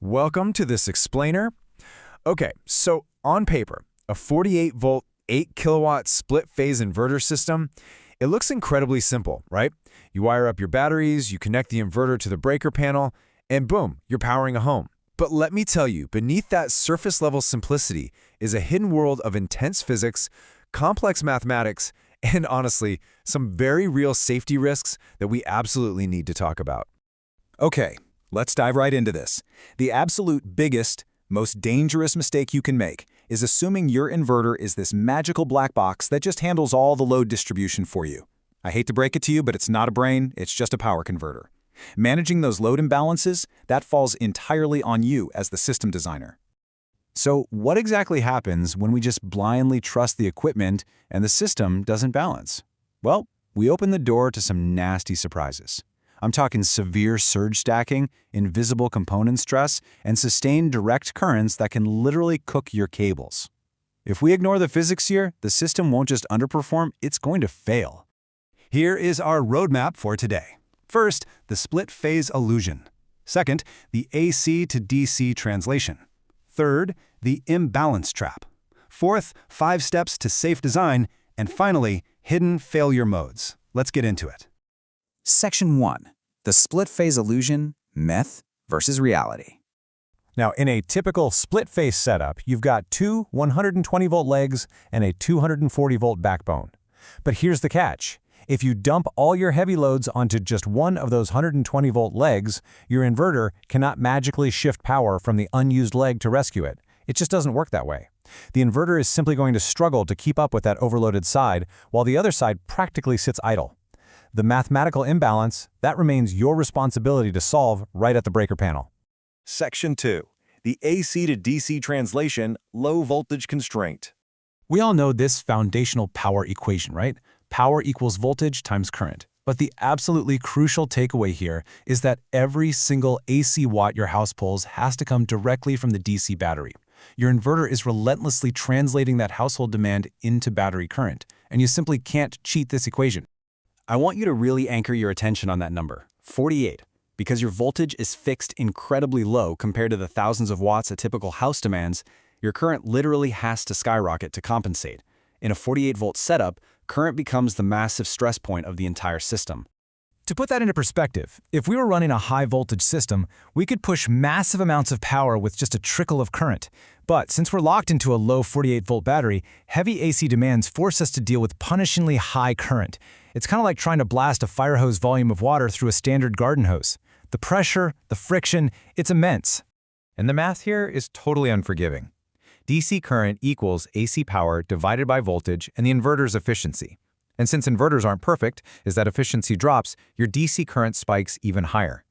Welcome to this explainer. Okay, so on paper, a 48-volt, 8 kilowatt split-phase inverter system, it looks incredibly simple, right? You wire up your batteries, you connect the inverter to the breaker panel, and boom, you're powering a home. But let me tell you, beneath that surface-level simplicity is a hidden world of intense physics, complex mathematics, and honestly, some very real safety risks that we absolutely need to talk about. Okay, let's dive right into this. The absolute biggest, most dangerous mistake you can make is assuming your inverter is this magical black box that just handles all the load distribution for you. I hate to break it to you, but it's not a brain, it's just a power converter. Managing those load imbalances, that falls entirely on you as the system designer. So what exactly happens when we just blindly trust the equipment and the system doesn't balance? Well, we open the door to some nasty surprises. I'm talking severe surge stacking, invisible component stress, and sustained direct currents that can literally cook your cables. If we ignore the physics here, the system won't just underperform, it's going to fail. Here is our roadmap for today. First, the split-phase illusion. Second, the AC to DC translation. Third, the imbalance trap. Fourth, 5 steps to safe design. And finally, hidden failure modes. Let's get into it. Section 1. The split-phase illusion, myth versus reality. Now, in a typical split-phase setup, you've got two 120-volt legs and a 240-volt backbone. But here's the catch. If you dump all your heavy loads onto just one of those 120-volt legs, your inverter cannot magically shift power from the unused leg to rescue it. It just doesn't work that way. The inverter is simply going to struggle to keep up with that overloaded side, while the other side practically sits idle. The mathematical imbalance, that remains your responsibility to solve right at the breaker panel. Section 2. The AC to DC translation, low voltage constraint. We all know this foundational power equation, right? Power equals voltage times current. But the absolutely crucial takeaway here is that every single AC watt your house pulls has to come directly from the DC battery. Your inverter is relentlessly translating that household demand into battery current, and you simply can't cheat this equation. I want you to really anchor your attention on that number, 48, because your voltage is fixed incredibly low compared to the thousands of watts a typical house demands. Your current literally has to skyrocket to compensate. In a 48-volt setup, current becomes the massive stress point of the entire system. To put that into perspective, if we were running a high-voltage system, we could push massive amounts of power with just a trickle of current. But since we're locked into a low 48-volt battery, heavy AC demands force us to deal with punishingly high current. It's kind of like trying to blast a fire hose volume of water through a standard garden hose. The pressure, the friction, it's immense. And the math here is totally unforgiving. DC current equals AC power divided by voltage and the inverter's efficiency. And since inverters aren't perfect, as that efficiency drops, your DC current spikes even higher.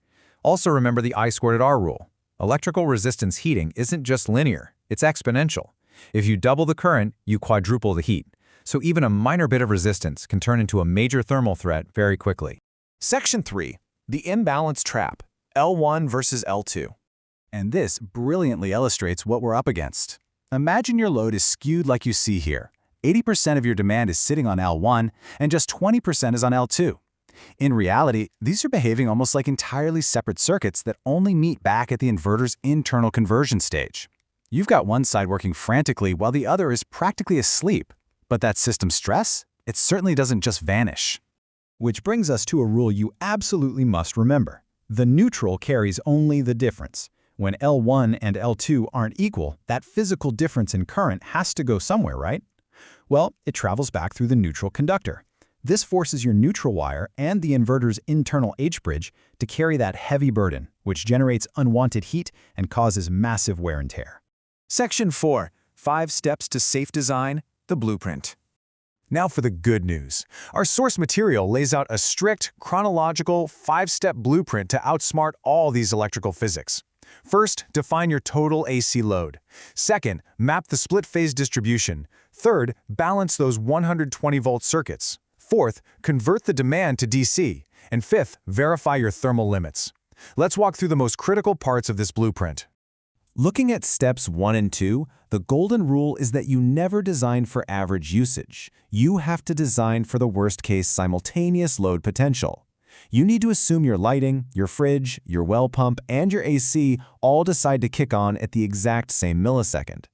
Also remember the I²R rule. Electrical resistance heating isn't just linear, it's exponential. If you double the current, you quadruple the heat. So even a minor bit of resistance can turn into a major thermal threat very quickly. Section 3. The imbalance trap, L1 versus L2. And this brilliantly illustrates what we're up against. Imagine your load is skewed like you see here. 80% of your demand is sitting on L1, and just 20% is on L2. In reality, these are behaving almost like entirely separate circuits that only meet back at the inverter's internal conversion stage. You've got one side working frantically while the other is practically asleep. But that system stress, it certainly doesn't just vanish. Which brings us to a rule you absolutely must remember. The neutral carries only the difference. When L1 and L2 aren't equal, that physical difference in current has to go somewhere, right? Well, it travels back through the neutral conductor. This forces your neutral wire and the inverter's internal H-bridge to carry that heavy burden, which generates unwanted heat and causes massive wear and tear. Section 4. 5 steps to safe design, the blueprint. Now for the good news. Our source material lays out a strict, chronological, 5-step blueprint to outsmart all these electrical physics. First, define your total AC load. Second, map the split-phase distribution. Third, balance those 120-volt circuits. Fourth, convert the demand to DC. And fifth, verify your thermal limits. Let's walk through the most critical parts of this blueprint. Looking at steps 1 and 2, the golden rule is that you never design for average usage. You have to design for the worst-case simultaneous load potential. You need to assume your lighting, your fridge, your well pump, and your AC all decide to kick on at the exact same millisecond.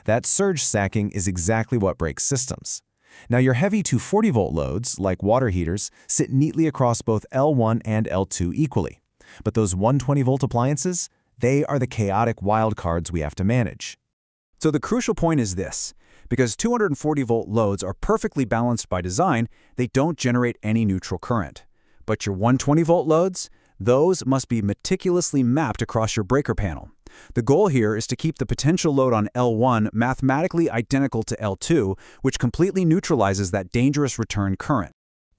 That surge stacking is exactly what breaks systems. Now, your heavy 240-volt loads, like water heaters, sit neatly across both L1 and L2 equally. But those 120-volt appliances, they are the chaotic wildcards we have to manage. So the crucial point is this. Because 240-volt loads are perfectly balanced by design, they don't generate any neutral current. But your 120-volt loads, those must be meticulously mapped across your breaker panel. The goal here is to keep the potential load on L1 mathematically identical to L2, which completely neutralizes that dangerous return current.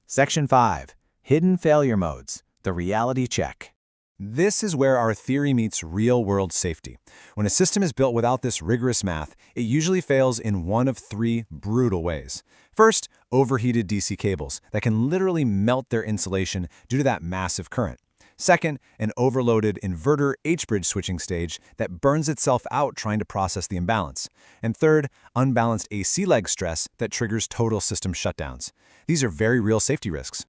Section 5. Hidden Failure Modes. The Reality Check. This is where our theory meets real-world safety. When a system is built without this rigorous math, it usually fails in one of three brutal ways. First, overheated DC cables that can literally melt their insulation due to that massive current. Second, an overloaded inverter H-bridge switching stage that burns itself out trying to process the imbalance. And third, unbalanced AC leg stress that triggers total system shutdowns. These are very real safety risks.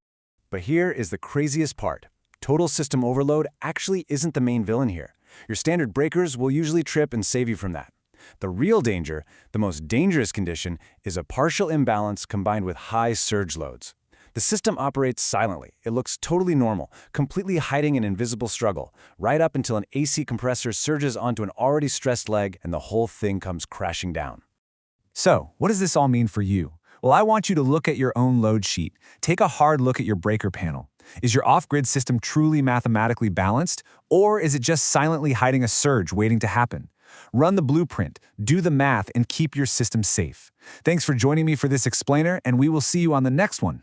But here is the craziest part. Total system overload actually isn't the main villain here. Your standard breakers will usually trip and save you from that. The real danger, the most dangerous condition, is a partial imbalance combined with high surge loads. The system operates silently. It looks totally normal, completely hiding an invisible struggle, right up until an AC compressor surges onto an already stressed leg and the whole thing comes crashing down. So, what does this all mean for you? Well, I want you to look at your own load sheet. Take a hard look at your breaker panel. Is your off-grid system truly mathematically balanced, or is it just silently hiding a surge waiting to happen? Run the blueprint, do the math, and keep your system safe. Thanks for joining me for this explainer, and we will see you on the next one.